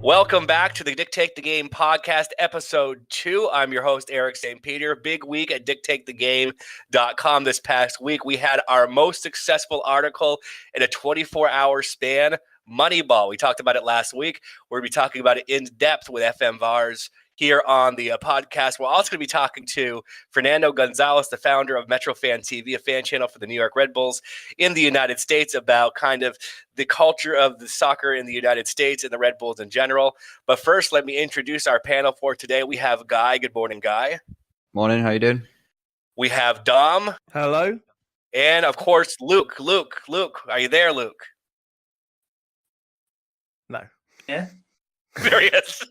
Welcome back to the Dictate the Game podcast, episode 2. I'm your host, Eric St. Peter. Big week at dictatethegame.com this past week. We had our most successful article in a 24-hour span, Moneyball. We talked about it last week. We're going to be talking about it in depth with Fernando here on the podcast. We're also going to be talking to Fernando Gonzalez, the founder of Metrofantv'S, a fan channel for the New York Red Bulls in the United States, about kind of the culture of the soccer in the United States and the Red Bulls in general. But first, let me introduce our panel for today. We have Guy. Good morning, Guy. Morning. How you doing? We have Dom. Hello. And, of course, Luke. Luke, are you there, Luke? No. Yeah. There he is.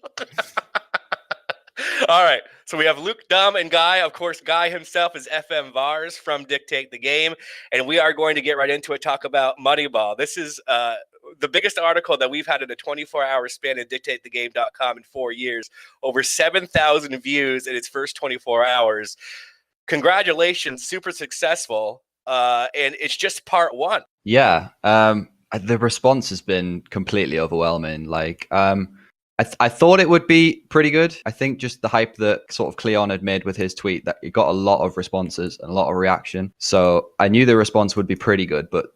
All right, so we have Luke, Dom, and Guy. Of course, Guy himself is Fernando from Dictate the Game, and we are going to get right into it, talk about Moneyball. This is the biggest article that we've had in a 24-hour span at dictatethegame.com in 4 years. Over 7,000 views in its first 24 hours. Congratulations, super successful, and it's just part one. Yeah, the response has been completely overwhelming. I thought it would be pretty good. I think just the hype that sort of Cleon had made with his tweet, that it got a lot of responses and a lot of reaction. So I knew the response would be pretty good, but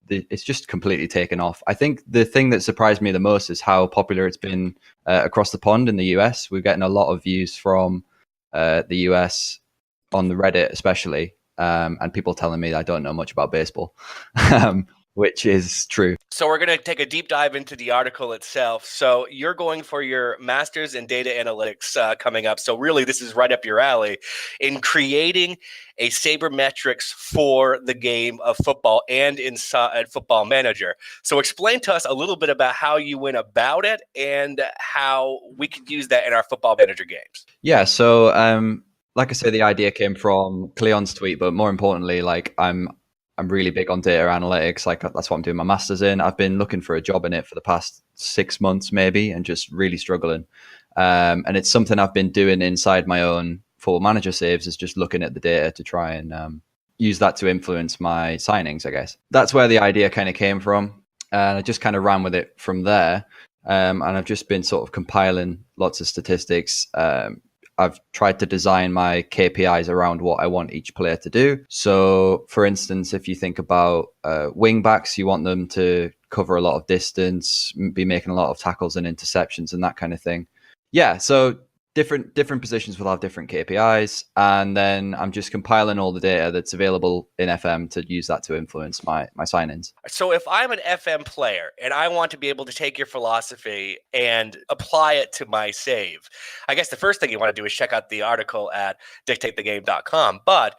it's just completely taken off. I think the thing that surprised me the most is how popular it's been across the pond in the US. We're getting a lot of views from the US on the Reddit especially, and people telling me I don't know much about baseball. Which is true. So we're going to take a deep dive into the article itself. So you're going for your master's in data analytics coming up. So really, this is right up your alley in creating a Sabermetrics for the game of football and inside Football Manager. So explain to us a little bit about how you went about it and how we could use that in our Football Manager games. Yeah, so like I said, the idea came from Cleon's tweet, but more importantly, I'm really big on data analytics. That's what I'm doing my master's in. I've been looking for a job in it for the past 6 months maybe, and just really struggling. And it's something I've been doing inside my own Football Manager saves, is just looking at the data to try and use that to influence my signings, I guess. That's where the idea kind of came from. And I just kind of ran with it from there. And I've just been sort of compiling lots of statistics. I've tried to design my KPIs around what I want each player to do. So, for instance, if you think about wing backs, you want them to cover a lot of distance, be making a lot of tackles and interceptions and that kind of thing. Yeah, so different positions will have different KPIs. And then I'm just compiling all the data that's available in FM to use that to influence my signings. So if I'm an FM player and I want to be able to take your philosophy and apply it to my save, I guess the first thing you want to do is check out the article at dictatethegame.com. But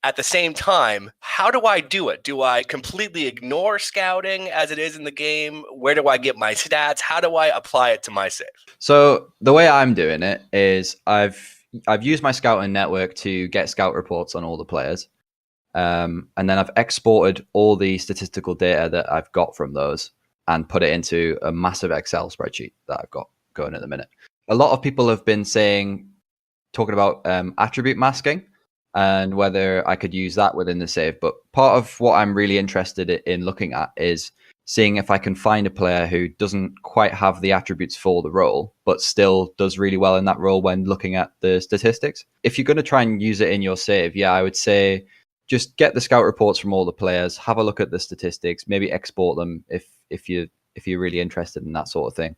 at the same time, how do I do it? Do I completely ignore scouting as it is in the game? Where do I get my stats? How do I apply it to my save? So the way I'm doing it is I've used my scouting network to get scout reports on all the players. And then I've exported all the statistical data that I've got from those and put it into a massive Excel spreadsheet that I've got going at the minute. A lot of people have been talking about attribute masking and whether I could use that within the save. But part of what I'm really interested in looking at is seeing if I can find a player who doesn't quite have the attributes for the role, but still does really well in that role when looking at the statistics. If you're going to try and use it in your save, yeah, I would say just get the scout reports from all the players, have a look at the statistics, maybe export them if you're really interested in that sort of thing,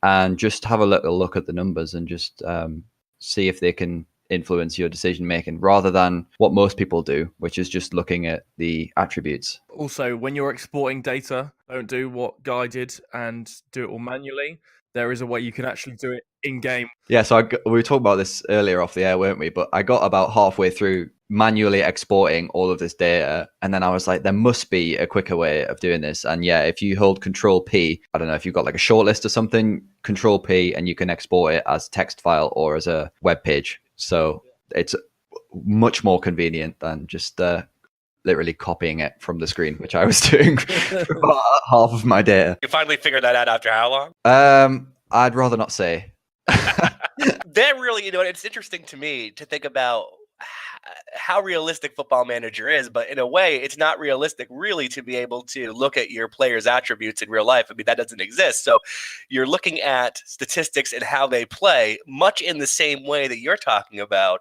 and just have a little look at the numbers and just see if they can influence your decision making rather than what most people do, which is just looking at the attributes. Also, when you're exporting data, don't do what Guy did and do it all manually. There is a way you can actually do it in game. Yeah, so we were talking about this earlier off the air, weren't we? But I got about halfway through manually exporting all of this data, and then I was like, there must be a quicker way of doing this. And yeah, if you hold Control P, I don't know if you've got like a shortlist or something, Control P, and you can export it as text file or as a web page. So it's much more convenient than just literally copying it from the screen, which I was doing for about half of my data. You finally figured that out after how long? I'd rather not say. That really, it's interesting to me to think about how realistic Football Manager is, but in a way, it's not realistic really to be able to look at your players' attributes in real life. I mean, that doesn't exist. So you're looking at statistics and how they play much in the same way that you're talking about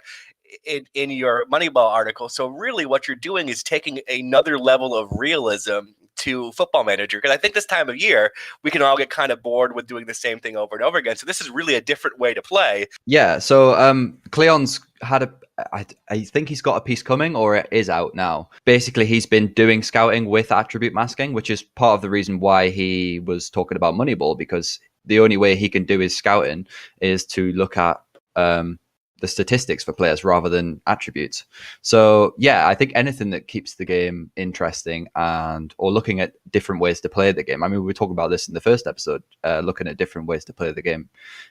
in your Moneyball article. So really what you're doing is taking another level of realism to Football Manager, because I think this time of year we can all get kind of bored with doing the same thing over and over again. So this is really a different way to play. Yeah. So Cleon's had I think he's got a piece coming, or it is out now. Basically, he's been doing scouting with attribute masking, which is part of the reason why he was talking about Moneyball, because the only way he can do his scouting is to look at the statistics for players rather than attributes. So yeah, I think anything that keeps the game interesting or looking at different ways to play the game. I mean, we were talking about this in the first episode, looking at different ways to play the game.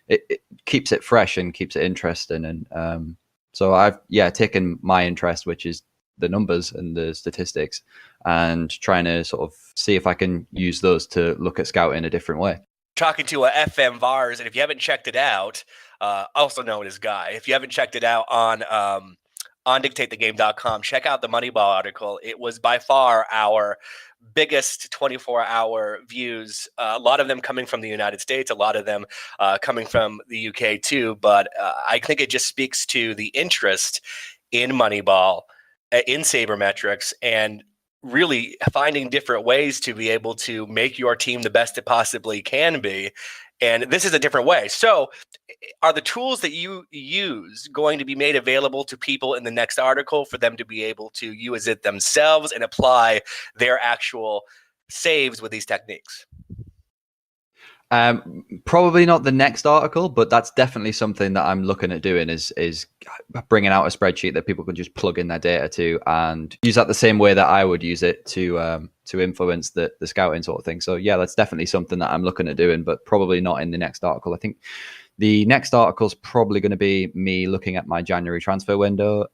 It keeps it fresh and keeps it interesting. And so I've taken my interest, which is the numbers and the statistics, and trying to sort of see if I can use those to look at scouting a different way. Talking to a Fernando, and if you haven't checked it out, also known as Guy, if you haven't checked it out on dictatethegame.com, check out the Moneyball article. It was by far our biggest 24-hour views, a lot of them coming from the United States, a lot of them coming from the UK too, but I think it just speaks to the interest in Moneyball, in Sabermetrics, and really finding different ways to be able to make your team the best it possibly can be. And this is a different way. So are the tools that you use going to be made available to people in the next article for them to be able to use it themselves and apply their actual saves with these techniques? Probably not the next article, but that's definitely something that I'm looking at doing is bringing out a spreadsheet that people can just plug in their data to and use that the same way that I would use it to influence the scouting sort of thing. So yeah, that's definitely something that I'm looking at doing, but probably not in the next article. I think the next article is probably going to be me looking at my January transfer window,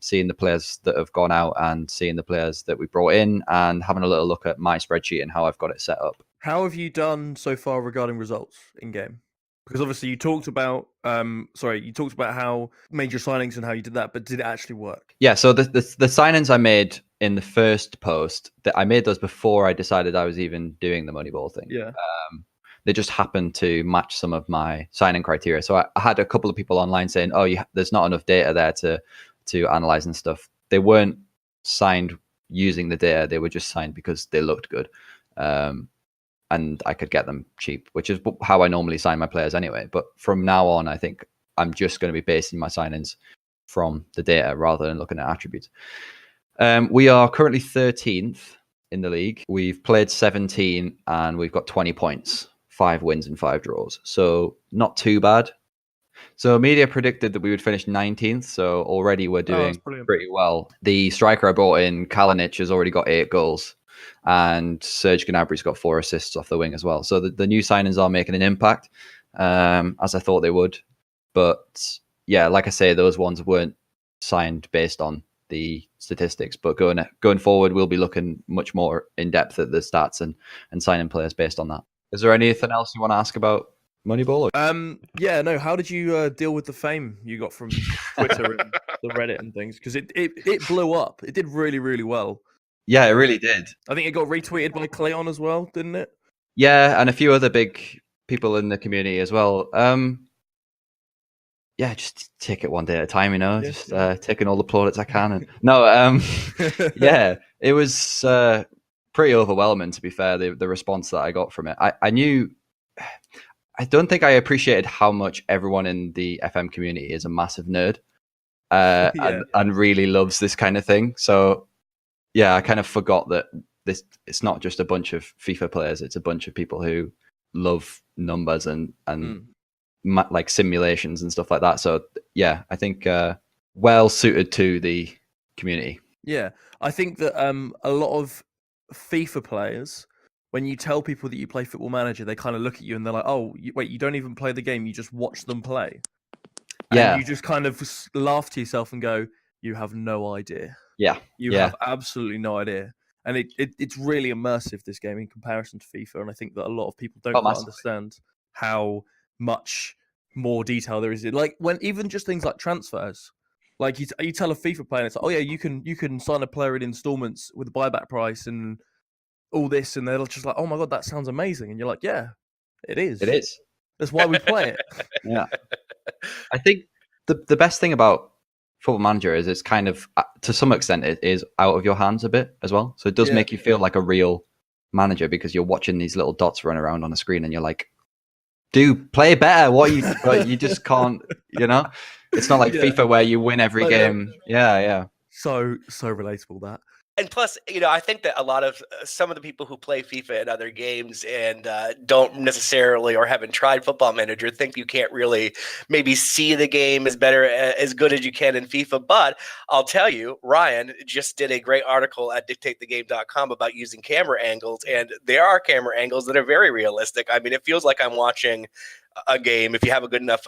seeing the players that have gone out and seeing the players that we brought in, and having a little look at my spreadsheet and how I've got it set up. How have you done so far regarding results in game? Because obviously you talked about how major signings and how you did that, but did it actually work? Yeah, so the signings I made in the first post, that I made those before I decided I was even doing the Moneyball thing. Yeah. They just happened to match some of my signing criteria. So I had a couple of people online saying, "Oh, there's not enough data there to analyze and stuff." They weren't signed using the data; they were just signed because they looked good, and I could get them cheap, which is how I normally sign my players anyway. But from now on, I think I'm just going to be basing my signings from the data rather than looking at attributes. We are currently 13th in the league. We've played 17 and we've got 20 points. 5 wins and 5 draws. So not too bad. So media predicted that we would finish 19th. So already we're doing pretty well. The striker I brought in, Kalinic, has already got 8 goals. And Serge Gnabry's got 4 assists off the wing as well. So the new signings are making an impact, as I thought they would. But yeah, like I say, those ones weren't signed based on the statistics. But going forward, we'll be looking much more in depth at the stats and signing players based on that. Is there anything else you want to ask about Moneyball? Yeah, no. How did you deal with the fame you got from Twitter and the Reddit and things? Because it blew up. It did really, really well. Yeah, it really did. I think it got retweeted by Cleon as well, didn't it? Yeah, and a few other big people in the community as well. Yeah, just take it one day at a time, just taking all the plaudits I can. And yeah, it was pretty overwhelming, to be fair, the response that I got from it. I don't think I appreciated how much everyone in the FM community is a massive nerd and really loves this kind of thing. So yeah, I kind of forgot that it's not just a bunch of FIFA players, it's a bunch of people who love numbers and like simulations and stuff like that. So yeah, I think well suited to the community. Yeah, I think that a lot of FIFA players, when you tell people that you play Football Manager, they kind of look at you and they're like, "Oh, wait, you don't even play the game; you just watch them play." Yeah, and you just kind of laugh to yourself and go, "You have no idea." Yeah, you have absolutely no idea, and it's really immersive, this game, in comparison to FIFA. And I think that a lot of people don't quite understand how much more detail there is. Like when even just things like transfers. Like you tell a FIFA player, it's like, oh yeah, you can sign a player in installments with a buyback price and all this, and they're just like, oh my god, that sounds amazing, and you're like, yeah, it is. It is. That's why we play it. Yeah. I think the best thing about Football Manager is it's kind of, to some extent, it is out of your hands a bit as well. So it does make you feel like a real manager because you're watching these little dots run around on a screen and you're like, dude, play better. What you just can't, It's not like FIFA where you win every game. Yeah. So relatable that. And plus, I think that a lot of some of the people who play FIFA and other games and don't necessarily or haven't tried Football Manager think you can't really maybe see the game as good as you can in FIFA. But I'll tell you, Ryan just did a great article at dictatethegame.com about using camera angles, and there are camera angles that are very realistic. I mean, it feels like I'm watching a game. If you have a good enough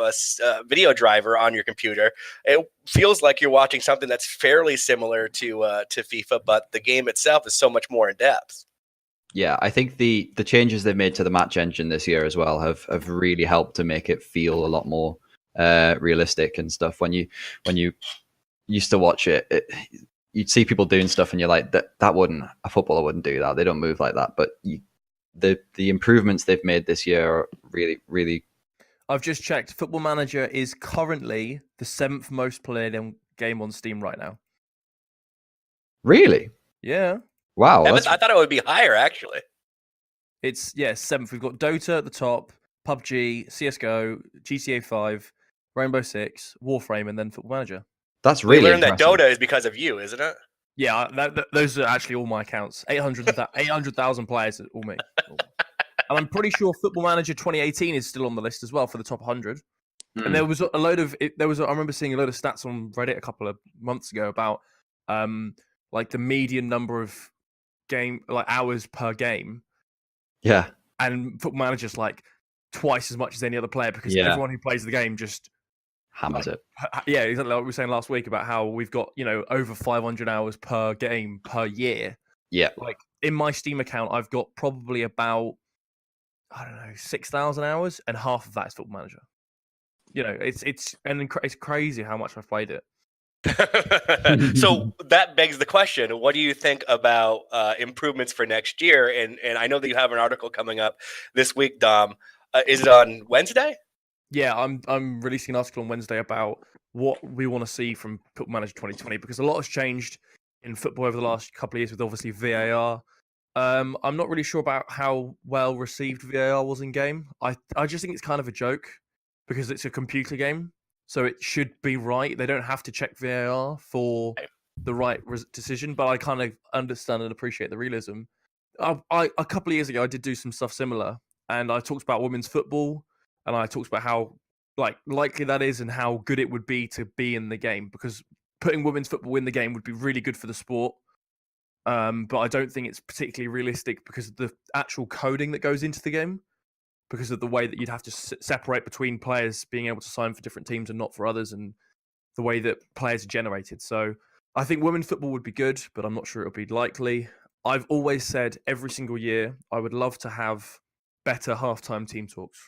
video driver on your computer, it feels like you're watching something that's fairly similar to FIFA, but the game itself is so much more in depth. Yeah, I think the changes they've made to the match engine this year as well have really helped to make it feel a lot more realistic and stuff. When you used to watch it, you'd see people doing stuff and you're like, a footballer wouldn't do that. They don't move like that. But the improvements they've made this year are really, really. I've just checked. Football Manager is currently the 7th most played game on Steam right now. Really? Yeah. Wow. I thought it would be higher, actually. It's 7th. We've got Dota at the top, PUBG, CSGO, GTA 5, Rainbow Six, Warframe, and then Football Manager. That's really. We learned impressive. that Dota is because of you, isn't it? Yeah, those are actually all my accounts. 800,000 players, all me. And I'm pretty sure Football Manager 2018 is still on the list as well for the top 100. And there was I remember seeing a load of stats on Reddit a couple of months ago about like the median number of hours per game. Yeah. And Football Manager's like twice as much as any other player because everyone who plays the game just hammers it. Yeah, exactly like we were saying last week about how we've got, over 500 hours per game per year. Yeah. Like in my Steam account, I've got probably about, 6,000 hours, and half of that is Football Manager. It's crazy how much I've played it. So that begs the question: what do you think about improvements for next year? And I know that you have an article coming up this week, Dom. Is it on Wednesday? Yeah, I'm releasing an article on Wednesday about what we want to see from Football Manager 2020 because a lot has changed in football over the last couple of years with obviously VAR. I'm not really sure about how well received VAR was in game. I just think it's kind of a joke because it's a computer game, so it should be right. They don't have to check VAR for the right decision, but I kind of understand and appreciate the realism. A couple of years ago, I did do some stuff similar, and I talked about women's football, and I talked about how likely that is and how good it would be to be in the game because putting women's football in the game would be really good for the sport. But I don't think it's particularly realistic because of the actual coding that goes into the game, because of the way that you'd have to separate between players being able to sign for different teams and not for others, and the way that players are generated. So I think women's football would be good, but I'm not sure it'll be likely. I've always said every single year I would love to have better halftime team talks.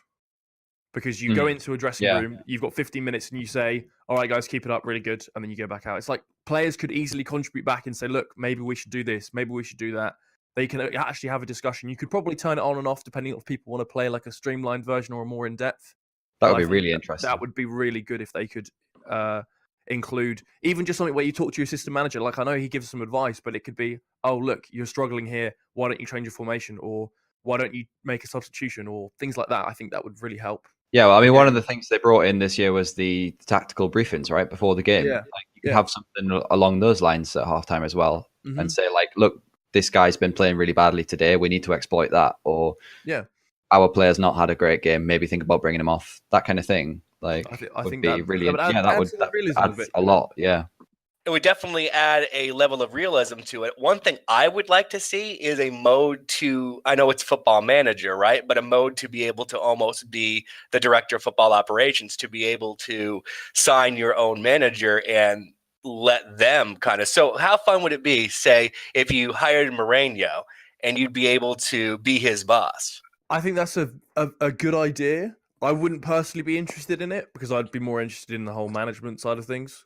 Because you go into a dressing room, you've got 15 minutes and you say, all right, guys, keep it up, really good. And then you go back out. It's like players could easily contribute back and say, look, maybe we should do this. Maybe we should do that. They can actually have a discussion. You could probably turn it on and off depending on if people want to play like a streamlined version or a more in-depth. That would be really interesting. That would be really good if they could include even just something where you talk to your assistant manager. Like I know he gives some advice, but it could be, oh, look, you're struggling here. Why don't you change your formation? Or why don't you make a substitution? Or things like that. I think that would really help. Yeah, well, I mean, one of the things they brought in this year was the tactical briefings, right, before the game. Yeah. Like, you could have something along those lines at halftime as well, and say, like, look, this guy's been playing really badly today. We need to exploit that. Or our player's not had a great game. Maybe think about bringing him off. That kind of thing. Like, I think be really, that would add a lot. Yeah. It would definitely add a level of realism to it. One thing I would like to see is a mode to, I know it's Football Manager, right? But a mode to be able to almost be the director of football operations, to be able to sign your own manager and let them kind of. So how fun would it be, say, if you hired Mourinho and you'd be able to be his boss? I think that's a good idea. I wouldn't personally be interested in it because I'd be more interested in the whole management side of things.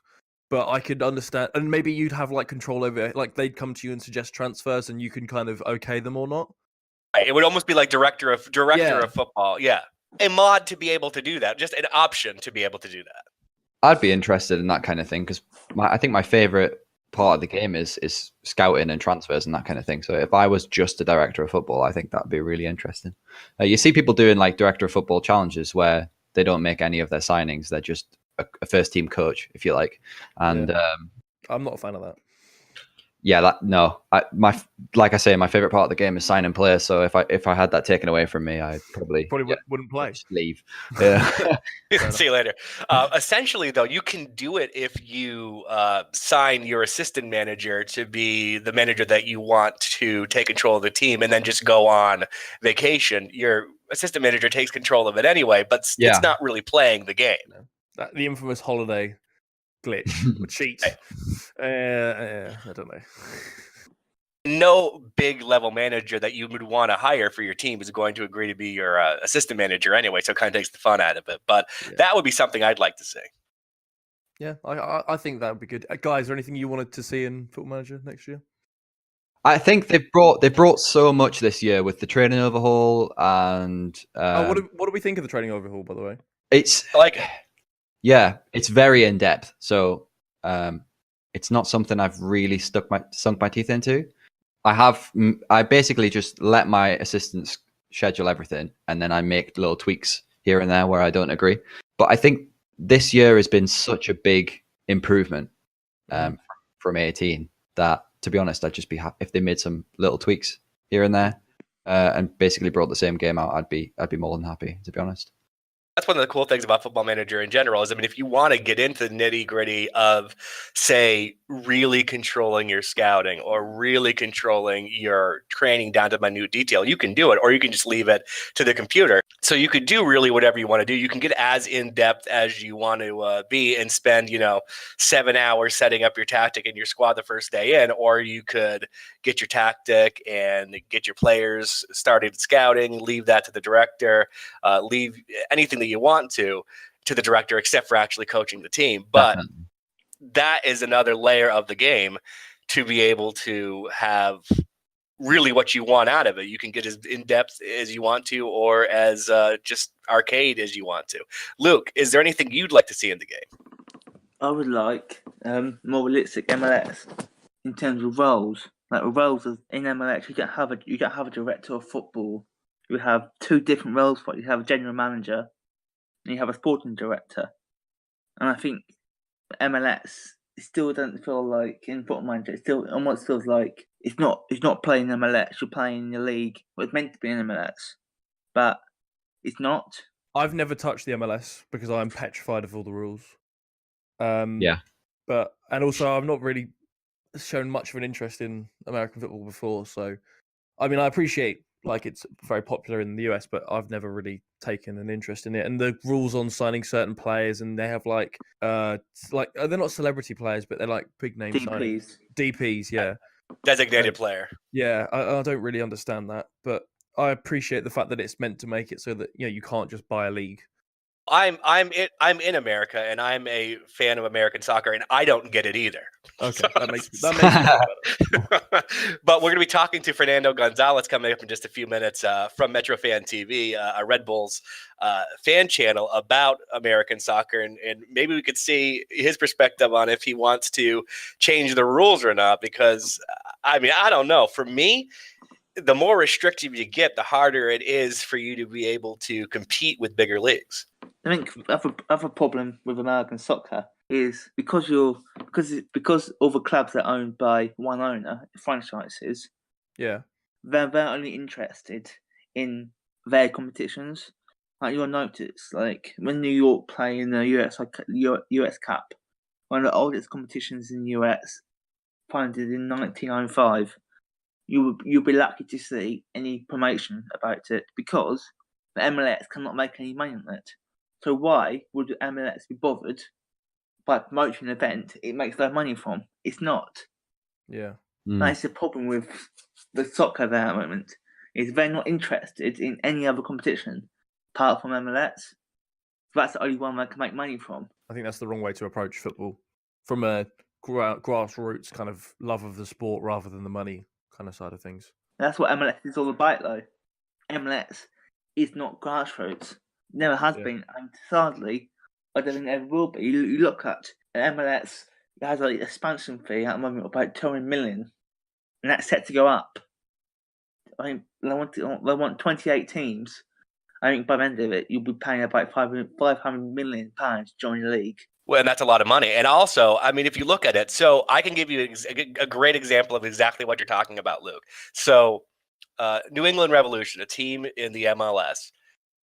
But I could understand, and maybe you'd have like control over it. Like they'd come to you and suggest transfers, and you can kind of okay them or not. It would almost be like director of Yeah. football. Yeah, a mod to be able to do that, just an option to be able to do that. I'd be interested in that kind of thing because I think my favorite part of the game is scouting and transfers and that kind of thing. So if I was just a director of football, I think that'd be really interesting. You see people doing like director of football challenges where they don't make any of their signings; they're just a first team coach, if you like. And I'm not a fan of that. Yeah, like I say, my favorite part of the game is signing players. So if I had that taken away from me, I probably wouldn't play. just leave. Yeah. See you later. Essentially, though, you can do it if you sign your assistant manager to be the manager that you want to take control of the team, and then just go on vacation. Your assistant manager takes control of it anyway, but it's not really playing the game. The infamous holiday glitch or cheat. I don't know. No big level manager that you would want to hire for your team is going to agree to be your assistant manager anyway, so it kind of takes the fun out of it. But that would be something I'd like to see. Yeah, I think that would be good. Guys, is there anything you wanted to see in Football Manager next year? I think they brought so much this year with the training overhaul and. What do we think of the training overhaul, by the way? It's like, it's very in depth. So it's not something I've really sunk my teeth into. I basically just let my assistants schedule everything, and then I make little tweaks here and there where I don't agree. But I think this year has been such a big improvement from 18 that, to be honest, I'd just be happy if they made some little tweaks here and there and basically brought the same game out. I'd be more than happy, to be honest. That's one of the cool things about Football Manager in general is, I mean, if you want to get into the nitty gritty of, say, really controlling your scouting or really controlling your training down to minute detail, you can do it, or you can just leave it to the computer. So you could do really whatever you want to do. You can get as in depth as you want to be and spend, 7 hours setting up your tactic and your squad the first day in, or you could get your tactic and get your players started scouting, leave that to the director, leave anything that you want to the director, except for actually coaching the team. But Definitely. That is another layer of the game to be able to have really what you want out of it. You can get as in depth as you want to, or as just arcade as you want to. Luke, is there anything you'd like to see in the game? I would like more realistic MLS in terms of roles. Like roles in MLS, you don't have a director of football. You have two different roles for it. You have a general manager, and you have a sporting director. And I think MLS, it still doesn't feel like in Football Manager. It still almost feels like it's not playing MLS. You're playing in the league. Well, it's meant to be in MLS, but it's not. I've never touched the MLS because I'm petrified of all the rules. And also I've not really shown much of an interest in American football before. So, I mean, I appreciate like it's very popular in the US, but I've never really taken an interest in it. And the rules on signing certain players, and they have like they're not celebrity players, but they're like big name signings. DPs, yeah. Designated player. Yeah, I don't really understand that, but I appreciate the fact that it's meant to make it so that you can't just buy a league. I'm in America, and I'm a fan of American soccer, and I don't get it either. Okay, that makes it better. But we're going to be talking to Fernando Gonzalez coming up in just a few minutes from Metrofantv'S, a Red Bulls fan channel about American soccer, and maybe we could see his perspective on if he wants to change the rules or not. Because I mean, I don't know. For me, the more restrictive you get, the harder it is for you to be able to compete with bigger leagues. I think other problem with American soccer is because all the clubs are owned by one owner, franchises. Yeah, they're only interested in their competitions. Like you'll notice, like when New York play in the US Cup, one of the oldest competitions in the US, founded in 1905. You'll be lucky to see any promotion about it because the MLS cannot make any money on it. So why would the MLS be bothered by promoting an event it makes no money from? It's not. Yeah. That's the problem with the soccer there at the moment. Is they're not interested in any other competition apart from MLS. So that's the only one they can make money from. I think that's the wrong way to approach football. from a grassroots kind of love of the sport rather than the money kind of side of things. That's what MLS is all about, though. MLS is not grassroots. Never has been, and sadly, I don't think it ever will be. You look at MLS, it has an expansion fee at the moment of about 200 million, and that's set to go up. I think they want 28 teams. I think by the end of it, you'll be paying about £500 million to join the league. Well, and that's a lot of money. And also, I mean, if you look at it, so I can give you a great example of exactly what you're talking about, Luke. So New England Revolution, a team in the MLS,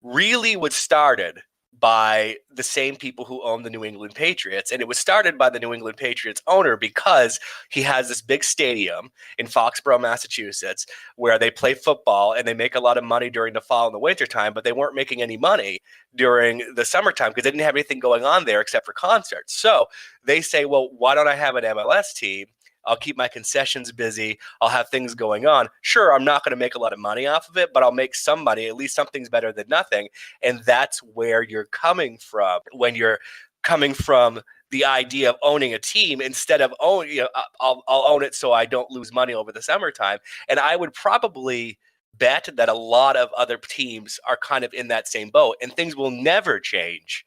really was started by the same people who own the New England Patriots. And it was started by the New England Patriots owner because he has this big stadium in Foxborough, Massachusetts, where they play football and they make a lot of money during the fall and the wintertime, but they weren't making any money during the summertime because they didn't have anything going on there except for concerts. So they say, well, why don't I have an MLS team? I'll keep my concessions busy. I'll have things going on. Sure, I'm not going to make a lot of money off of it, but I'll make some money. At least something's better than nothing. And that's where you're coming from when you're coming from the idea of owning a team instead of I'll own it so I don't lose money over the summertime. And I would probably bet that a lot of other teams are kind of in that same boat, and things will never change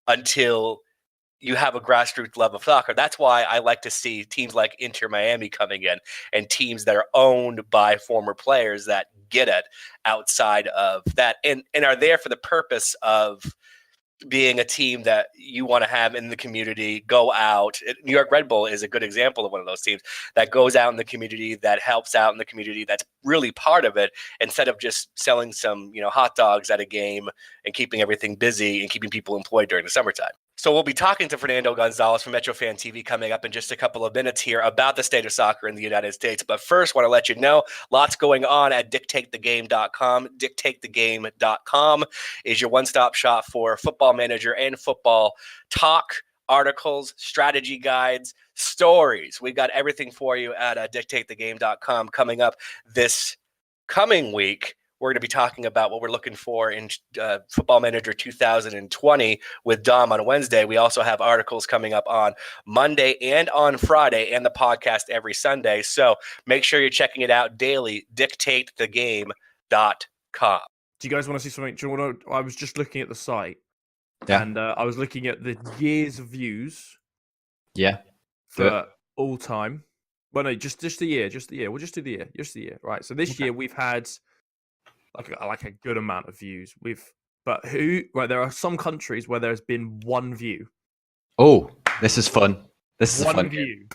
until you have a grassroots love of soccer. That's why I like to see teams like Inter Miami coming in and teams that are owned by former players that get it outside of that and are there for the purpose of being a team that you want to have in the community, go out. New York Red Bull is a good example of one of those teams that goes out in the community, that helps out in the community, that's really part of it, instead of just selling some, hot dogs at a game and keeping everything busy and keeping people employed during the summertime. So we'll be talking to Fernando Gonzalez from Metrofan TV coming up in just a couple of minutes here about the state of soccer in the United States. But first, want to let you know, lots going on at dictatethegame.com. Dictatethegame.com is your one-stop shop for Football Manager and football talk, articles, strategy guides, stories. We've got everything for you at dictatethegame.com. Coming up this coming week, we're going to be talking about what we're looking for in Football Manager 2020 with Dom on Wednesday. We also have articles coming up on Monday and on Friday and the podcast every Sunday. So make sure you're checking it out daily, dictatethegame.com. Do you guys want to see something? I was just looking at the site and I was looking at the years of views. Yeah. For all time. Well, no, just the year. We'll just do the year. Just the year. Right. So this year we've had like a good amount of views. There are some countries where there's been one view. Oh, this is fun. This is one fun view.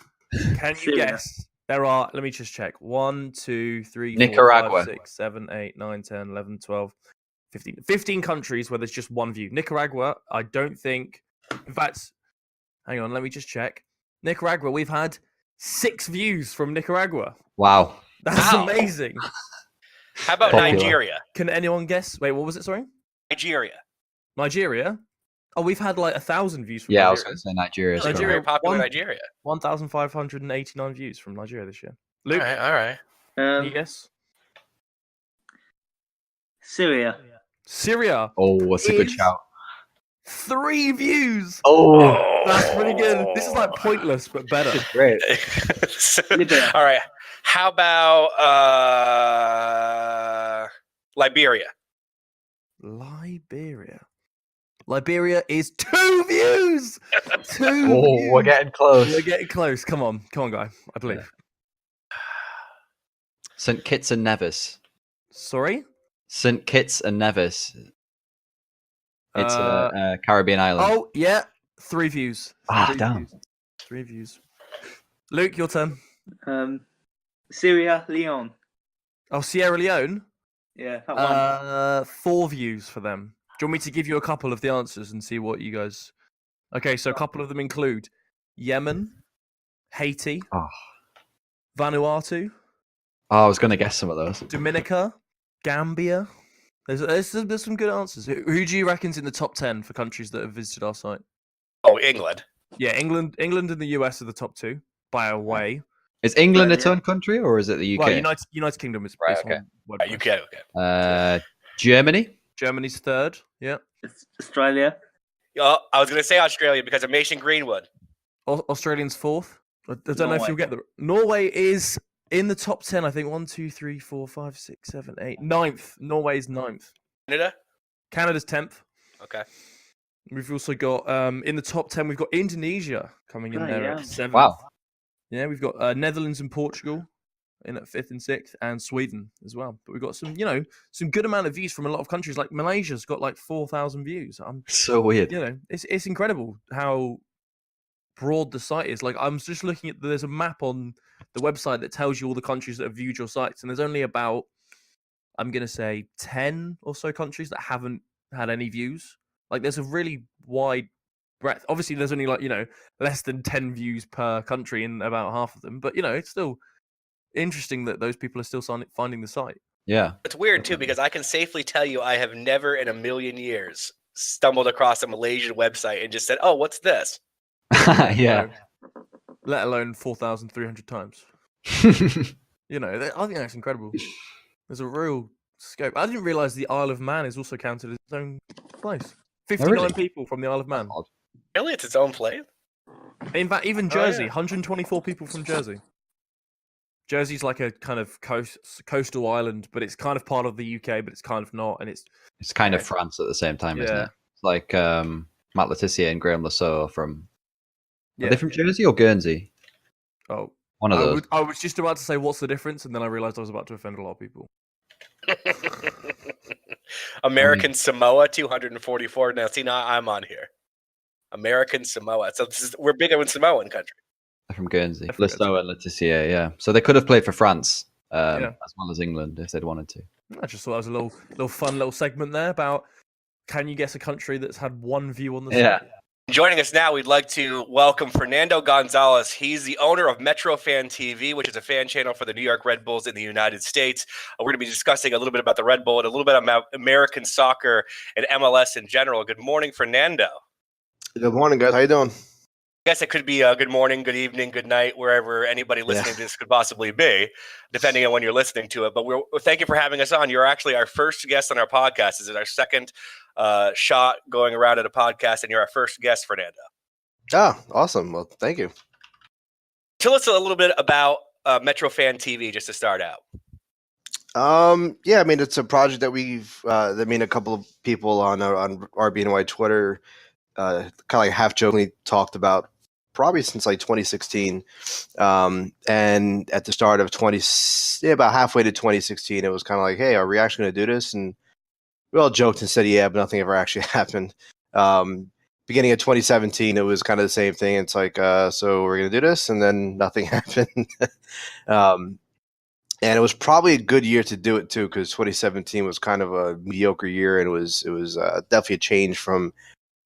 Can you guess? There are, let me just check. 1, 2, 3, 4, Nicaragua. 5, 6, 7, 8, 9, 10, 11, 12, 15. 15 countries where there's just one view. Nicaragua, I don't think. In fact, hang on, let me just check. Nicaragua, we've had 6 views from Nicaragua. Wow. That's amazing. How about Nigeria? Can anyone guess? Wait, what was it? Sorry? Nigeria? Oh, we've had like 1,000 views from Nigeria. I was going to say Nigeria. Very popular Nigeria. 1,589 views from Nigeria this year. Luke? All right. Can you guess? Syria. Oh, that's a good shout. 3 views. Oh, that's pretty good. This is like pointless, but better. Great. All right. How about Liberia? Liberia is 2 views. 2 views. We're getting close. Come on, guy. I believe. St. Kitts and Nevis. Sorry? St. Kitts and Nevis. It's a Caribbean island. Oh, yeah. 3 views. Damn. 3 views. Luke, your turn. Sierra Leone. Oh, Sierra Leone? Yeah, that one. 4 views for them. Do you want me to give you a couple of the answers and see what you guys... Okay, so a couple of them include Yemen, Haiti, Vanuatu. I was going to guess some of those. Dominica, Gambia. There's some good answers. Who do you reckon's in the top 10 for countries that have visited our site? Oh, England. Yeah, England and the US are the top 2 by a way. Is England its own country or is it the UK? Well, United Kingdom is right. Okay. UK. Germany. Germany's 3rd. Yeah. Australia. I was going to say Australia because of Mason Greenwood. Australians fourth. I don't know if Norway. you'll get the Norway is in the top 10. I think 1, 2, 3, 4, 5, 6, 7, 8, 9th. Norway's 9th. Canada? Canada's 10th. Okay. We've also got in the top 10. We've got Indonesia coming in there at 7th. Wow. Yeah, we've got Netherlands and Portugal in at 5th and 6th, and Sweden as well. But we've got some good amount of views from a lot of countries. Like Malaysia's got like 4,000 views. So weird. It's incredible how broad the site is. Like I'm just looking at there's a map on the website that tells you all the countries that have viewed your sites, and there's only about I'm gonna say 10 or so countries that haven't had any views. Like there's a really wide breadth. Obviously, there's only less than 10 views per country in about half of them, but it's still interesting that those people are still finding the site. Yeah. It's weird too because I can safely tell you I have never in a million years stumbled across a Malaysian website and just said, "Oh, what's this?" Yeah. Let alone 4,300 times. I think that's incredible. There's a real scope. I didn't realize the Isle of Man is also counted as its own place. 59 really? people from the Isle of Man. Really, it's its own place. In fact, even Jersey, yeah. 124 people from Jersey. Jersey's like a kind of coastal island, but it's kind of part of the UK, but it's kind of not, and it's kind of France at the same time, isn't Yeah. it? It's like Matt Letizia and Graham Lasso from. Are Yeah. they from Jersey or Guernsey? Oh, One of those. I was just about to say what's the difference, and then I realized I was about to offend a lot of people. American Samoa, 244. Now, see, now I'm on here. American Samoa. So we're big in Samoan country. They're from Guernsey. They're from Lasso and Letizia, yeah. So they could have played for France Yeah. as well as England if they'd wanted to. I just thought that was a little fun little segment there about can you guess a country that's had one view on the site? Yeah. Joining us now, we'd like to welcome Fernando Gonzalez. He's the owner of Metrofantv'S, which is a fan channel for the New York Red Bulls in the United States. We're going to be discussing a little bit about the Red Bull and a little bit about American soccer and MLS in general. Good morning, Fernando. Good morning, guys. How you doing? I guess it could be good morning, good evening, good night, wherever anybody listening to this could possibly be, depending on when you're listening to it. But thank you for having us on. You're actually our first guest on our podcast. This is our second shot going around at a podcast, and you're our first guest, Fernando. Ah, awesome. Well, thank you. Tell us a little bit about Metrofantv'S just to start out. Yeah, I mean, it's a project that a couple of people on RBNY Twitter kind of like half jokingly talked about probably since like 2016. And at the start of about halfway to 2016, it was kind of like, hey, are we actually going to do this? And we all joked and said, yeah, but nothing ever actually happened. Beginning of 2017, it was kind of the same thing. It's like, so we're going to do this, and then nothing happened. And it was probably a good year to do it too, because 2017 was kind of a mediocre year, and it was definitely a change from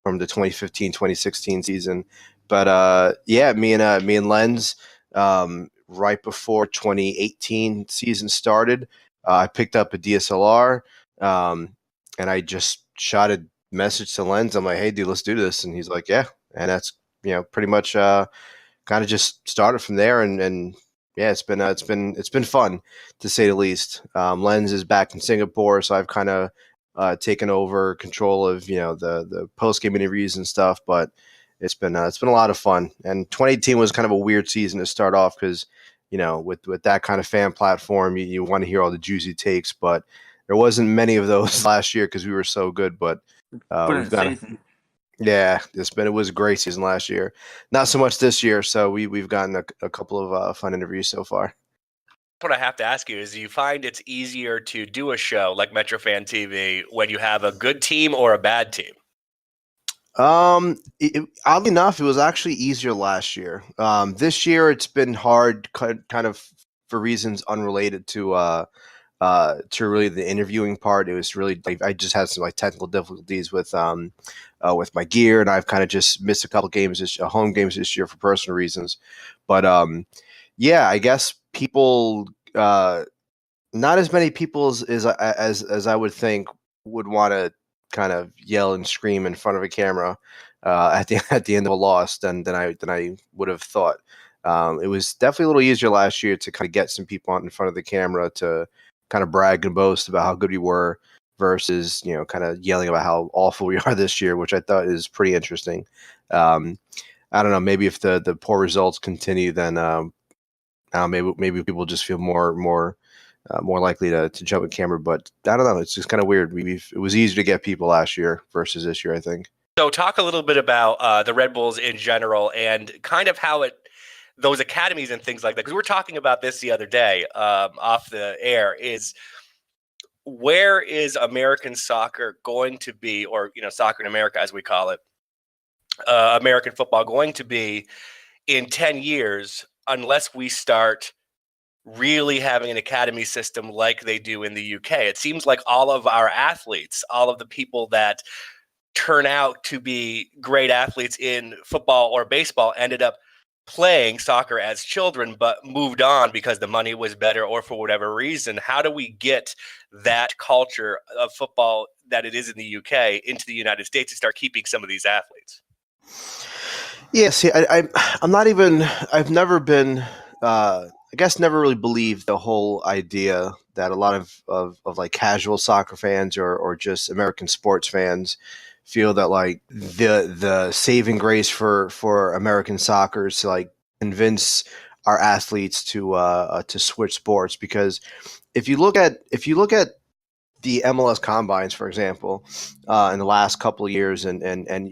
the 2015-2016 season. But yeah, me and Lenz, right before 2018 season started, I picked up a DSLR, and I just shot a message to Lenz. I'm like, hey, dude, let's do this. And he's like, yeah. And that's pretty much kind of just started from there. And yeah, it's been fun, to say the least. Lenz is back in Singapore, so I've kind of taken over control of the post game interviews and stuff. But it's been a lot of fun. And 2018 was kind of a weird season to start off because with that kind of fan platform, you want to hear all the juicy takes, but there wasn't many of those last year because we were so good. But we've got it was a great season last year. Not so much this year. So we've gotten a couple of fun interviews so far. What I have to ask you is, do you find it's easier to do a show like Metrofantv's when you have a good team or a bad team? Oddly enough, it was actually easier last year. This year it's been hard, kind of for reasons unrelated to really the interviewing part. It was really like I just had some like technical difficulties with my gear, and I've kind of just missed a couple games, home games this year for personal reasons. But yeah, I guess people, not as many people as I would think would want to kind of yell and scream in front of a camera at the end of a loss than I would have thought. It was definitely a little easier last year to kind of get some people out in front of the camera to kind of brag and boast about how good we were versus kind of yelling about how awful we are this year, which I thought is pretty interesting. I don't know. Maybe if the poor results continue, then maybe people just feel more likely to jump a camera. But I don't know. It's just kind of weird. It was easier to get people last year versus this year, I think. So talk a little bit about the Red Bulls in general and kind of how those academies and things like that. Because we're talking about this the other day off the air. Is where is American soccer going to be, or soccer in America as we call it, American football going to be in 10 years unless we start really having an academy system like they do in the UK? It seems like all of our athletes, all of the people that turn out to be great athletes in football or baseball ended up playing soccer as children, but moved on because the money was better or for whatever reason. How do we get that culture of football that it is in the UK into the United States and start keeping some of these athletes? Yeah, see, I'm not even. I've never been. I guess never really believed the whole idea that a lot of like casual soccer fans or just American sports fans feel that like the saving grace for American soccer is to like convince our athletes to switch sports. Because if you look at the MLS combines, for example, in the last couple of years, and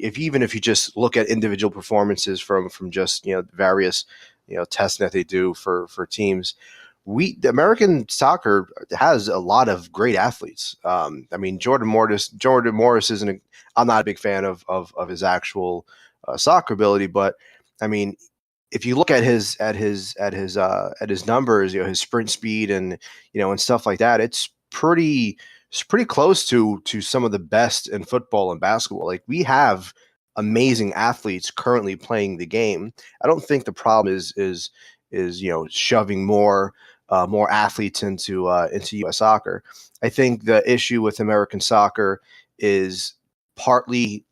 if you just look at individual performances from just various testing that they do for teams, the American soccer has a lot of great athletes. I mean, Jordan Morris isn't. I'm not a big fan of his actual soccer ability, but I mean, if you look at his numbers, his sprint speed and and stuff like that, it's pretty close to some of the best in football and basketball. Like, we have amazing athletes currently playing the game. I don't think the problem is shoving more athletes into U.S. soccer. I think the issue with American soccer is partly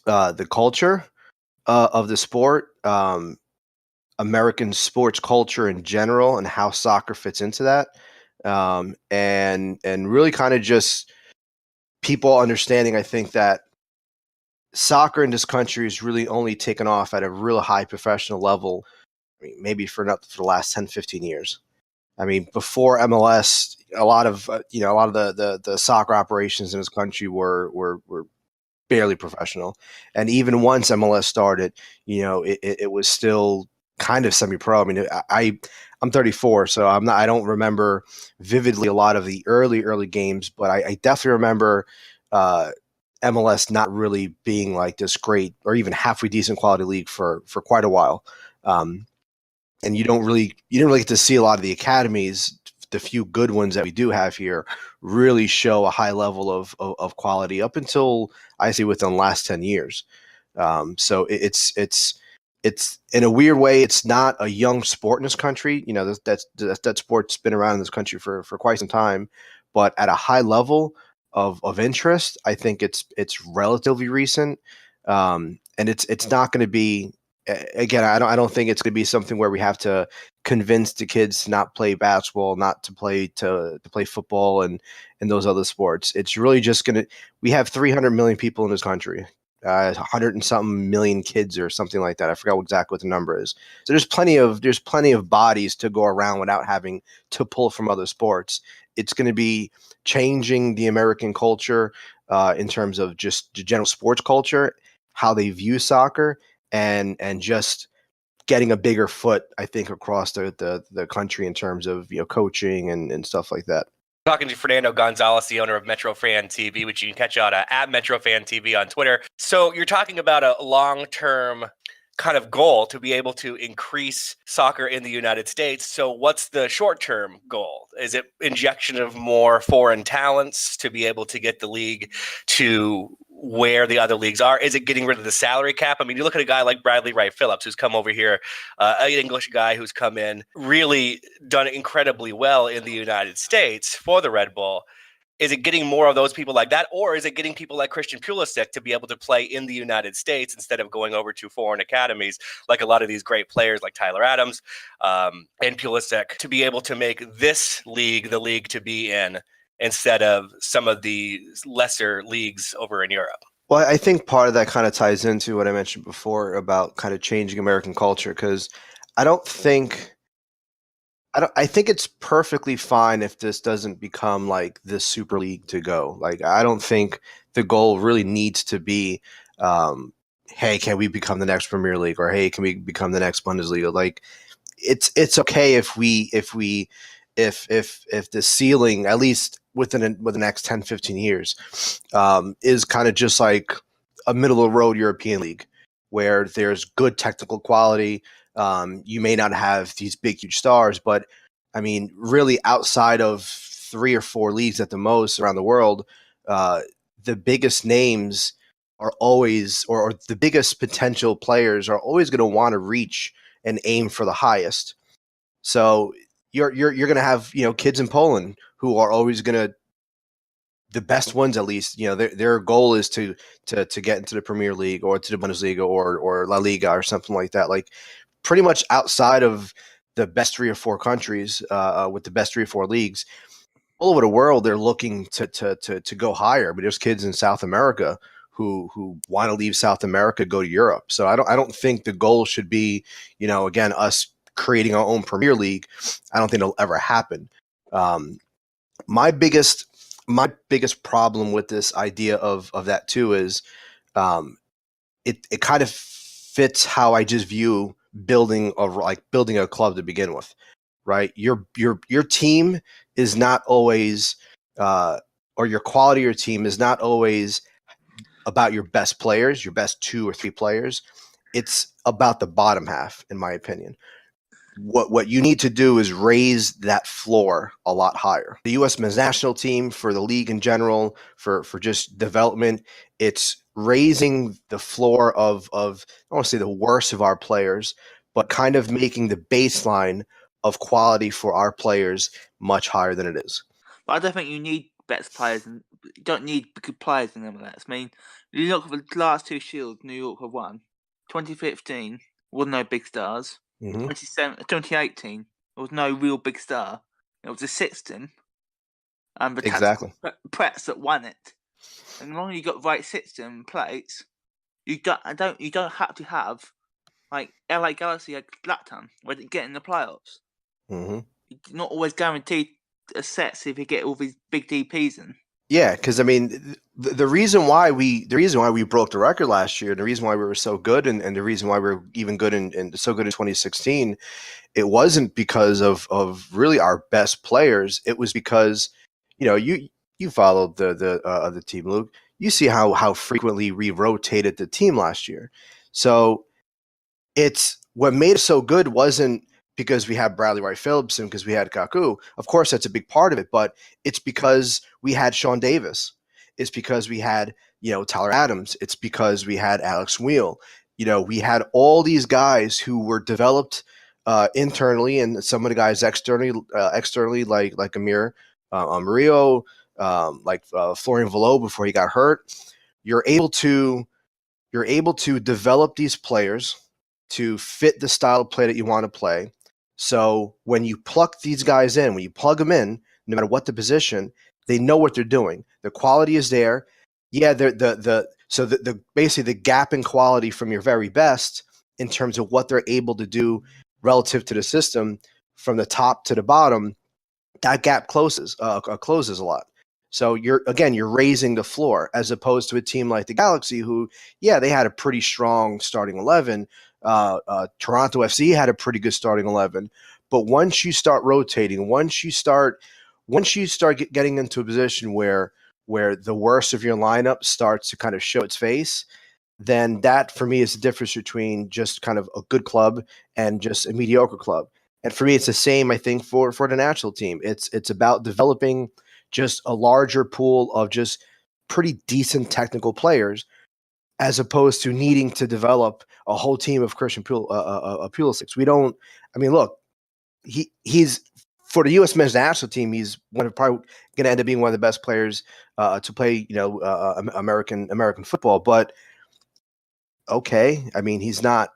the culture of the sport, American sports culture in general, and how soccer fits into that, and really kind of just people understanding. I think that soccer in this country is really only taken off at a real high professional level, I mean, maybe for the last 10, 15 years. I mean, before MLS, a lot of the soccer operations in this country were barely professional, and even once MLS started, it was still kind of semi-pro. I mean, I'm 34, so I don't remember vividly a lot of the early games, but I definitely remember MLS not really being like this great or even halfway decent quality league for quite a while. And you didn't really get to see a lot of the academies. The few good ones that we do have here really show a high level of quality up until I say within the last 10 years. So it's in a weird way, it's not a young sport in this country. That sport's been around in this country for quite some time, but at a high level of interest, I think it's relatively recent. And it's not going to be, again, I don't think it's going to be something where we have to convince the kids to not play basketball, not to play football and those other sports. It's really just we have 300 million people in this country, 100 and something million kids or something like that. I forgot exactly what the number is. So there's plenty of bodies to go around without having to pull from other sports. It's going to be changing the American culture in terms of just the general sports culture, how they view soccer, and just getting a bigger foot, I think, across the country in terms of coaching and stuff like that. Talking to Fernando Gonzalez, the owner of Metrofantv'S, which you can catch out at Metrofantv'S on Twitter. So you're talking about a long-term kind of goal to be able to increase soccer in the United States. So what's the short-term goal? Is it injection of more foreign talents to be able to get the league to where the other leagues are? Is it getting rid of the salary cap? I mean, you look at a guy like Bradley Wright Phillips, who's come over here, an English guy who's come in, really done incredibly well in the United States for the Red Bull. Is it getting more of those people like that, or is it getting people like Christian Pulisic to be able to play in the United States instead of going over to foreign academies like a lot of these great players like Tyler Adams and Pulisic, to be able to make this league the league to be in instead of some of the lesser leagues over in Europe? Well, I think part of that kind of ties into what I mentioned before about kind of changing American culture, because I don't think I think it's perfectly fine if this doesn't become like the Super League to go. Like, I don't think the goal really needs to be, hey, can we become the next Premier League, or hey, can we become the next Bundesliga? Like, it's okay if the ceiling, at least within the next 10, 15 years, is kind of just like a middle of the road European league where there's good technical quality. You may not have these big, huge stars, but I mean, really outside of 3 or 4 leagues at the most around the world, the biggest names are always, or the biggest potential players are always going to want to reach and aim for the highest. So you're going to have, kids in Poland who are always going to, the best ones at least, their goal is to get into the Premier League or to the Bundesliga or La Liga or something like that. Like, pretty much outside of the best 3 or 4 countries, with the best 3 or 4 leagues, all over the world, they're looking to go higher. But there's kids in South America who want to leave South America, go to Europe. So I don't think the goal should be, again, us creating our own Premier League. I don't think it'll ever happen. My biggest problem with this idea of that too is, it kind of fits how I just view building a club to begin with, right? Your team is not always, or your quality of your team is not always about your best players, your best 2 or 3 players. It's about the bottom half, in my opinion. What you need to do is raise that floor a lot higher. The U.S. men's national team, for the league in general, for just development, it's raising the floor of I don't want to say the worst of our players, but kind of making the baseline of quality for our players much higher than it is. But I don't think you need best players, and you don't need good players in MLS. I mean, you look at the last 2 Shields New York have won. 2015 was no big stars. 2018 there was no real big star. It was a Sixton and the Exactly. Pretz that won it. And as long as you got the right Sixton plates, you don't have to have like LA Galaxy had Blacktown where they get in the playoffs. Mm-hmm. You're not always guaranteed a sets if you get all these big DPs in. Yeah, because I mean, the reason why we broke the record last year, and the reason why we were so good, and the reason why we were even good and so good in 2016, it wasn't because of really our best players. It was because, you followed the team, Luke. You see how frequently we rotated the team last year. So it's what made us so good wasn't because we had Bradley Wright Phillips and because we had Kaku. Of course, that's a big part of it, but it's because we had Sean Davis. It's because we had, Tyler Adams. It's because we had Alex Wheel. We had all these guys who were developed internally, and some of the guys externally like Amir Murillo, like Florian Velo before he got hurt. You're able to develop these players to fit the style of play that you want to play. So when you pluck these guys in, when you plug them in, no matter what the position, they know what they're doing. The quality is there. Yeah, the basically the gap in quality from your very best in terms of what they're able to do relative to the system from the top to the bottom, that gap closes a lot. So you're raising the floor as opposed to a team like the Galaxy, who, they had a pretty strong starting 11. Toronto FC had a pretty good starting 11, but once you start rotating, once you start getting into a position where the worst of your lineup starts to kind of show its face, then that for me is the difference between just kind of a good club and just a mediocre club. And for me, it's the same, I think, for the national team. It's about developing just a larger pool of just pretty decent technical players, as opposed to needing to develop a whole team of Christian Pulisic. We don't. I mean, look, he's for the U.S. men's national team. He's probably going to end up being one of the best players to play, American football. But okay, I mean, he's not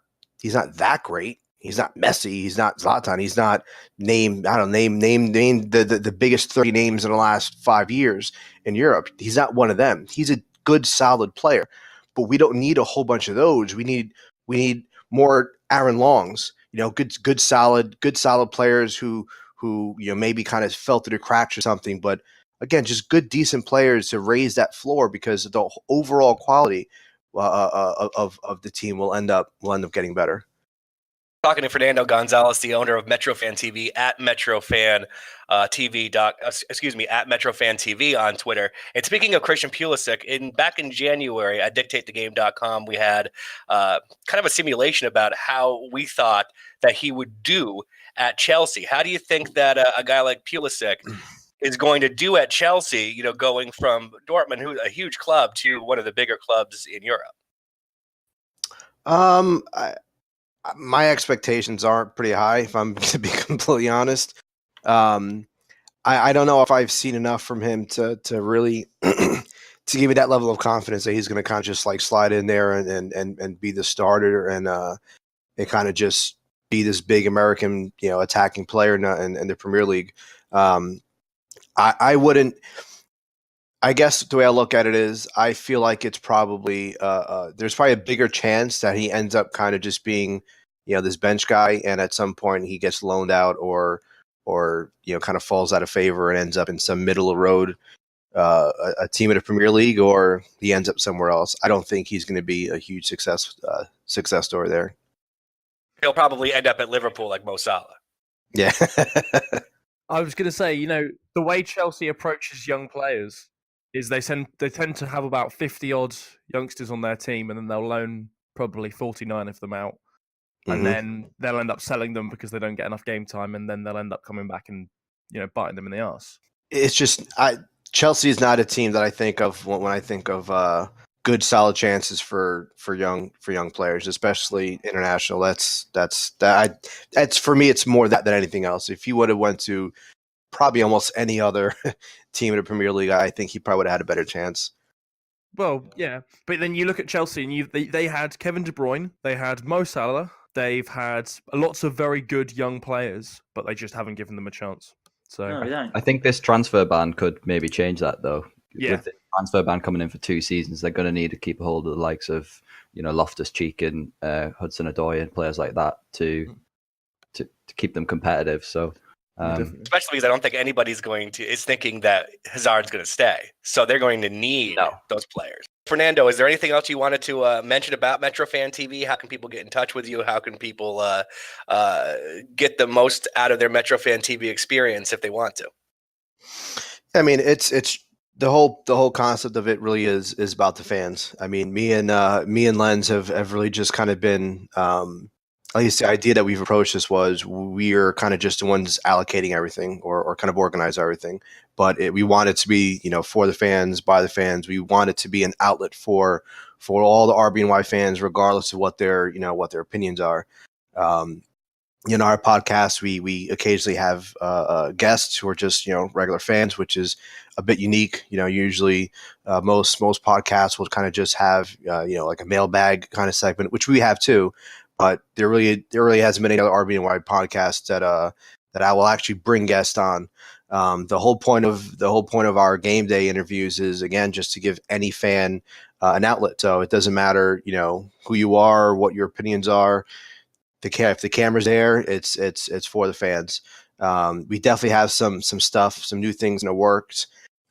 that great. He's not Messi. He's not Zlatan. He's not name the biggest 30 names in the last 5 years in Europe. He's not one of them. He's a good, solid player. But we don't need a whole bunch of those. We need more Aaron Longs. Good, solid players who maybe kind of fell through the cracks or something. But again, just good, decent players to raise that floor, because the overall quality of the team will end up getting better. Talking to Fernando Gonzalez, the owner of Metrofan TV at Metrofan at Metrofan TV on Twitter. And speaking of Christian Pulisic, back in January at DictateTheGame.com, we had kind of a simulation about how we thought that he would do at Chelsea. How do you think that a guy like Pulisic is going to do at Chelsea? Going from Dortmund, who's a huge club, to one of the bigger clubs in Europe. My expectations aren't pretty high, if I'm to be completely honest. I don't know if I've seen enough from him to really to give me that level of confidence that he's going to kind of just like slide in there and be the starter and kind of just be this big American attacking player in the Premier League. I wouldn't. I guess the way I look at it is, I feel like it's probably there's probably a bigger chance that he ends up kind of just being, this bench guy, and at some point he gets loaned out or kind of falls out of favor and ends up in some middle of the road a team in the Premier League, or he ends up somewhere else. I don't think he's going to be a huge success story there. He'll probably end up at Liverpool like Mo Salah. Yeah. I was going to say, the way Chelsea approaches young players is they tend to have about 50-odd youngsters on their team, and then they'll loan probably 49 of them out. And then they'll end up selling them because they don't get enough game time, and then they'll end up coming back and, biting them in the arse. It's just Chelsea is not a team that I think of when I think of good, solid chances for young players, especially international. That's for me. It's more that than anything else. If he would have went to probably almost any other team in the Premier League, I think he probably would have had a better chance. Well, yeah, but then you look at Chelsea, and they had Kevin De Bruyne, they had Mo Salah, they've had lots of very good young players, but they just haven't given them a chance. So No, we don't. I think this transfer ban could maybe change that, though. Yeah. With the transfer ban coming in for 2 seasons, they're going to need to keep a hold of the likes of Loftus-Cheek and Hudson-Odoi and players like that to keep them competitive. So. Especially because I don't think anybody's is thinking that Hazard's going to stay. So they're going to need those players. Fernando, is there anything else you wanted to mention about Metrofan TV? How can people get in touch with you? How can people get the most out of their Metrofan TV experience if they want to? I mean, it's the whole concept of it really is about the fans. I mean, me and Lenz have really just kind of been. At least the idea that we've approached this was we're kind of just the ones allocating everything or kind of organize everything. But we want it to be, for the fans, by the fans. We want it to be an outlet for all the RBNY fans, regardless of what their opinions are. Our podcast, we occasionally have guests who are just, regular fans, which is a bit unique. Usually most podcasts will kind of just have, like a mailbag kind of segment, which we have too. But there really hasn't been any other RBNY podcasts that I will actually bring guests on. The whole point of our game day interviews is, again, just to give any fan an outlet. So it doesn't matter, who you are, what your opinions are. If the camera's there, it's for the fans. We definitely have some stuff, some new things in the works.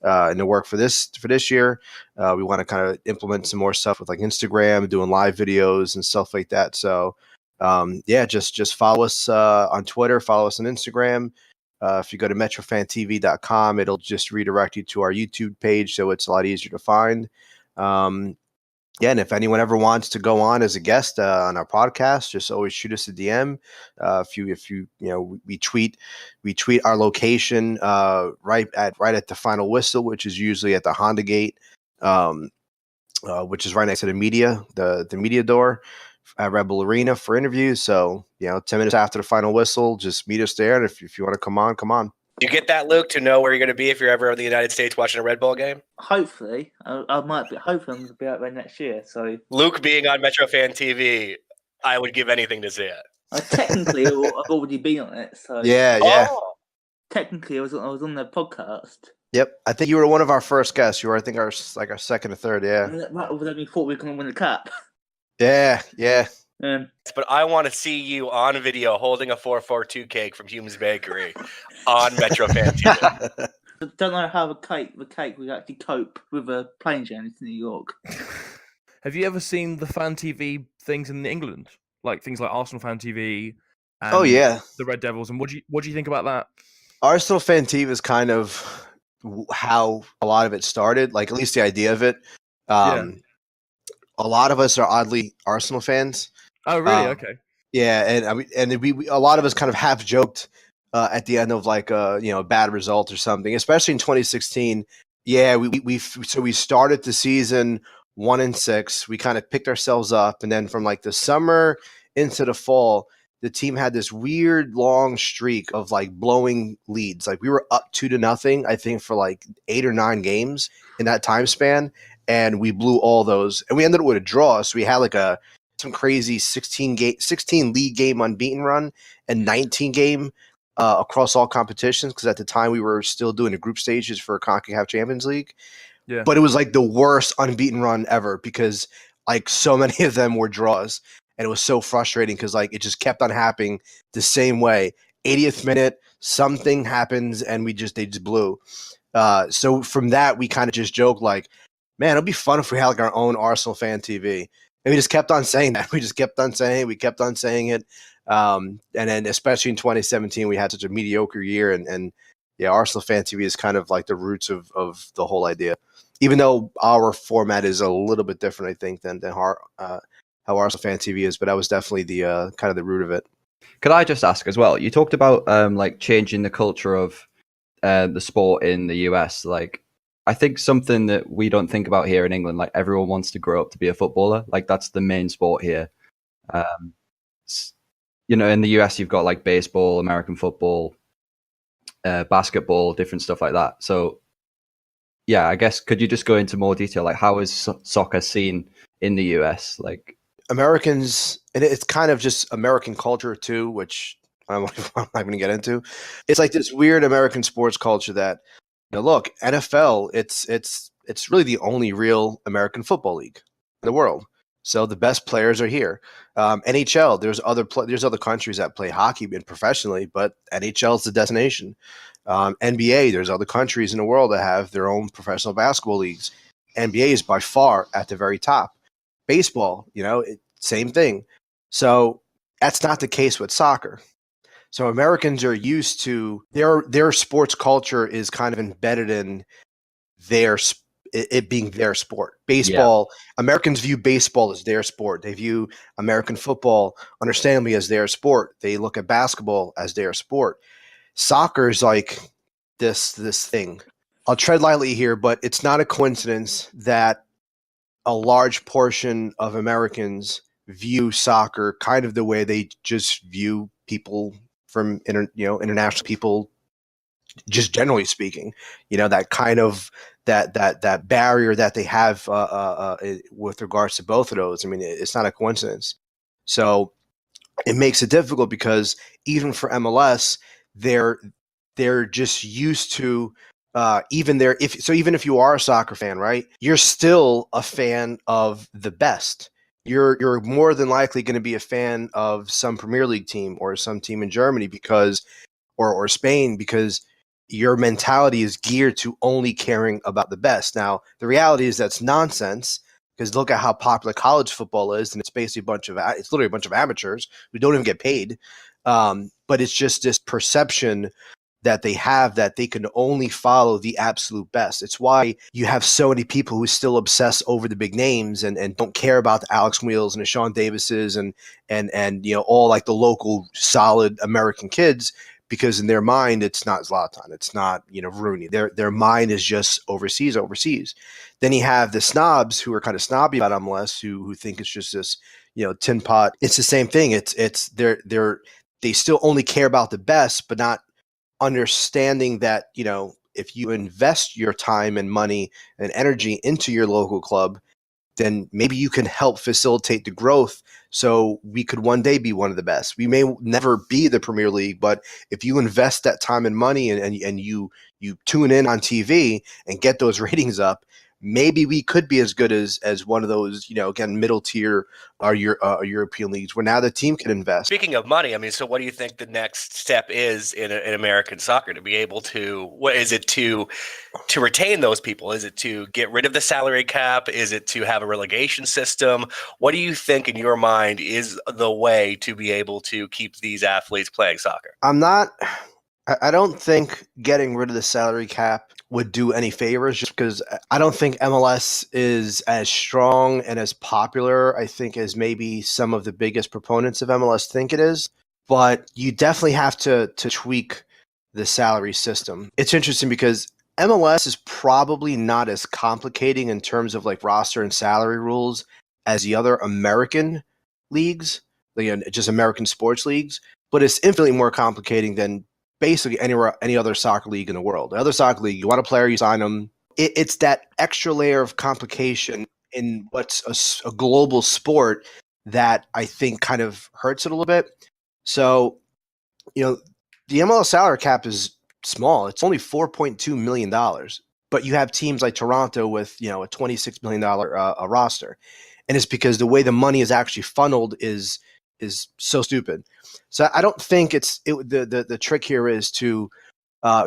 In the work for this year, we want to kind of implement some more stuff with like Instagram, doing live videos and stuff like that. So, just follow us on Twitter, follow us on Instagram. If you go to Metrofantv'S.com, it'll just redirect you to our YouTube page, so it's a lot easier to find. And if anyone ever wants to go on as a guest on our podcast, just always shoot us a DM. We tweet our location right at the final whistle, which is usually at the Honda Gate, which is right next to the media door at Rebel Arena for interviews. So 10 minutes after the final whistle, just meet us there. And if you want to come on. You get that, Luke, to know where you're going to be if you're ever in the United States watching a Red Bull game? Hopefully. I might be. Hopefully, I'm going to be out there next year. So Luke being on Metrofan TV, I would give anything to see it. Technically, I've already been on it. So Yeah. Oh, technically, I was on the podcast. Yep, I think you were one of our first guests. You were, I think, our second or third. Yeah, Right, then we thought we were going to win the cap. yeah. But I want to see you on video holding a 442 cake from Hume's Bakery on Metrofan TV. I don't know how the cake would actually cope with a plane journey to New York. Have you ever seen the fan TV things in England, like things like Arsenal fan TV? And Oh yeah, the Red Devils. And what do you think about that? Arsenal Fan TV is kind of how a lot of it started. Like at least the idea of it. A lot of us are oddly Arsenal fans. Oh really? Okay. Yeah, and I mean, and we a lot of us kind of half joked at the end of like a bad result or something, especially in 2016. Yeah, we started the season 1-6. We kind of picked ourselves up, and then from like the summer into the fall, the team had this weird long streak of like blowing leads. Like we were up 2-0, I think, for like 8 or 9 games in that time span, and we blew all those, and we ended up with a draw. So we had like some crazy 16 league game unbeaten run and 19 game across all competitions, because at the time we were still doing the group stages for CONCACAF Champions League. Yeah. But it was like the worst unbeaten run ever, because like so many of them were draws, and it was so frustrating because like it just kept on happening the same way. 80th minute, something happens and they just blew. So from that, we kind of just joked like, man, it'll be fun if we had like our own Arsenal Fan TV. And we just kept on saying that. We just kept on saying it. We kept on saying it. And then especially in 2017, we had such a mediocre year. And yeah, Arsenal Fan TV is kind of like the roots of the whole idea. Even though our format is a little bit different, I think, than how Arsenal Fan TV is. But that was definitely the kind of the root of it. Could I just ask as well? You talked about like changing the culture of the sport in the US. Like, I think something that we don't think about here in England, like everyone wants to grow up to be a footballer. Like that's the main sport here. In the US, you've got like baseball, American football, basketball, different stuff like that. So yeah, I guess could you just go into more detail? Like how is soccer seen in the US? Like Americans, and it's kind of just American culture too, which I'm not going to get into. It's like this weird American sports culture that, look, NFL, it's really the only real American football league in the world. So the best players are here. NHL, there's other countries that play hockey professionally, but NHL is the destination. NBA, there's other countries in the world that have their own professional basketball leagues. NBA is by far at the very top. Baseball, same thing. So that's not the case with soccer. So Americans are used to their sports culture is kind of embedded in it being their sport. Baseball, Americans view baseball as their sport. They view American football, understandably, as their sport. They look at basketball as their sport. Soccer is like this thing. I'll tread lightly here, but it's not a coincidence that a large portion of Americans view soccer kind of the way they just view people from international people, just generally speaking, that kind of that barrier that they have with regards to both of those. I mean, it's not a coincidence. So it makes it difficult because even for MLS, they're just used to even if you are a soccer fan, right, you're still a fan of the best. You're more than likely going to be a fan of some Premier League team or some team in Germany or Spain, because your mentality is geared to only caring about the best. Now, the reality is that's nonsense, because look at how popular college football is, and it's basically it's literally a bunch of amateurs who don't even get paid. But it's just this perception that they have that they can only follow the absolute best. It's why you have so many people who still obsess over the big names and don't care about the Alex Wheels and the Sean Davises and all like the local solid American kids, because in their mind it's not Zlatan, it's not Rooney. Their mind is just overseas. Then you have the snobs who are kind of snobby about MLS, who think it's just this tin pot. It's the same thing. They still only care about the best, but not understanding that if you invest your time and money and energy into your local club, then maybe you can help facilitate the growth so we could one day be one of the best. We may never be the Premier League, but if you invest that time and money and you tune in on TV and get those ratings up, maybe we could be as good as one of those, again, middle tier or European leagues where now the team can invest. Speaking of money, I mean, so what do you think the next step is in American soccer to be able to? What is it to retain those people? Is it to get rid of the salary cap? Is it to have a relegation system? What do you think in your mind is the way to be able to keep these athletes playing soccer? I don't think getting rid of the salary cap would do any favors, just because I don't think MLS is as strong and as popular, I think, as maybe some of the biggest proponents of MLS think it is. But you definitely have to tweak the salary system. It's interesting because MLS is probably not as complicating in terms of like roster and salary rules as the other American leagues, just American sports leagues, but it's infinitely more complicating than basically any other soccer league in the world. The other soccer league, you want a player, you sign them. It's that extra layer of complication in what's a global sport that I think kind of hurts it a little bit. So, the MLS salary cap is small. It's only $4.2 million, but you have teams like Toronto with, a $26 million roster. And it's because the way the money is actually funneled is so stupid. So I don't think the trick here is to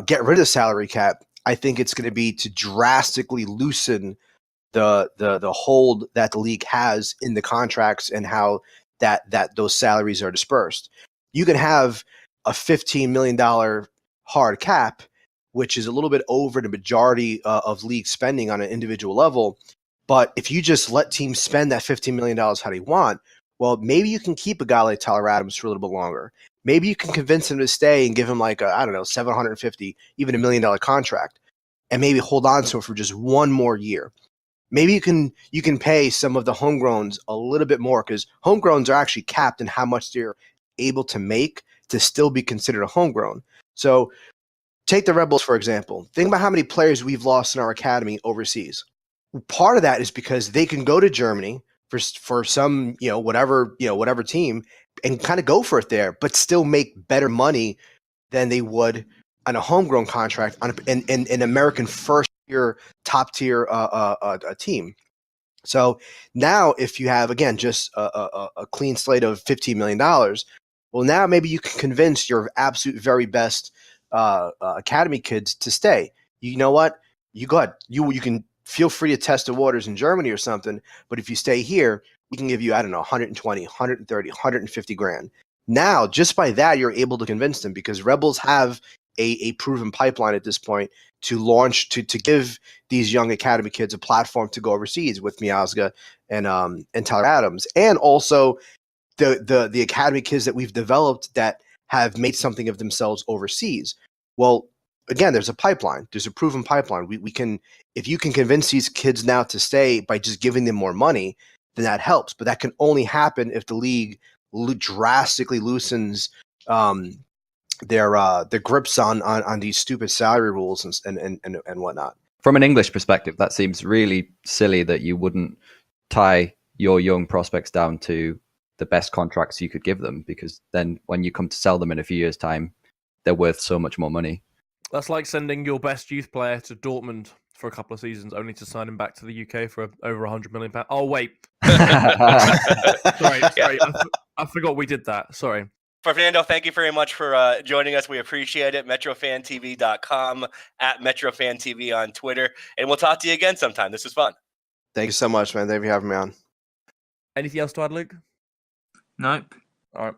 get rid of the salary cap. I think it's going to be to drastically loosen the hold that the league has in the contracts and how that those salaries are dispersed. You can have a $15 million hard cap, which is a little bit over the majority of league spending on an individual level. But if you just let teams spend that $15 million how they want, well, maybe you can keep a guy like Tyler Adams for a little bit longer. Maybe you can convince him to stay and give him like $750, even $1 million contract, and maybe hold on to him for just one more year. Maybe you can pay some of the homegrowns a little bit more, because homegrowns are actually capped in how much they're able to make to still be considered a homegrown. So take the Red Bulls, for example. Think about how many players we've lost in our academy overseas. Part of that is because they can go to Germany for some, whatever team and kind of go for it there, but still make better money than they would on a homegrown contract on an American first year, top tier team. So now if you have, again, just a clean slate of $15 million, well, now maybe you can convince your absolute very best academy kids to stay. You know what? You go ahead. You can feel free to test the waters in Germany or something, but if you stay here, we can give you, 120, 130, 150 grand. Now, just by that, you're able to convince them, because Rebels have a proven pipeline at this point to launch, to give these young academy kids a platform to go overseas with Miazga and Tyler Adams, and also the academy kids that we've developed that have made something of themselves overseas. Well, again, there's a pipeline. There's a proven pipeline. We can, if you can convince these kids now to stay by just giving them more money, then that helps. But that can only happen if the league drastically loosens their grips on these stupid salary rules and whatnot. From an English perspective, that seems really silly that you wouldn't tie your young prospects down to the best contracts you could give them, because then when you come to sell them in a few years' time, they're worth so much more money. That's like sending your best youth player to Dortmund for a couple of seasons, only to sign him back to the UK for over £100 million. Oh, wait. Sorry. I forgot we did that. Sorry. Fernando, thank you very much for joining us. We appreciate it. Metrofantv'S.com, at MetrofanTV on Twitter. And we'll talk to you again sometime. This was fun. Thank you so much, man. Thank you for having me on. Anything else to add, Luke? Nope. All right.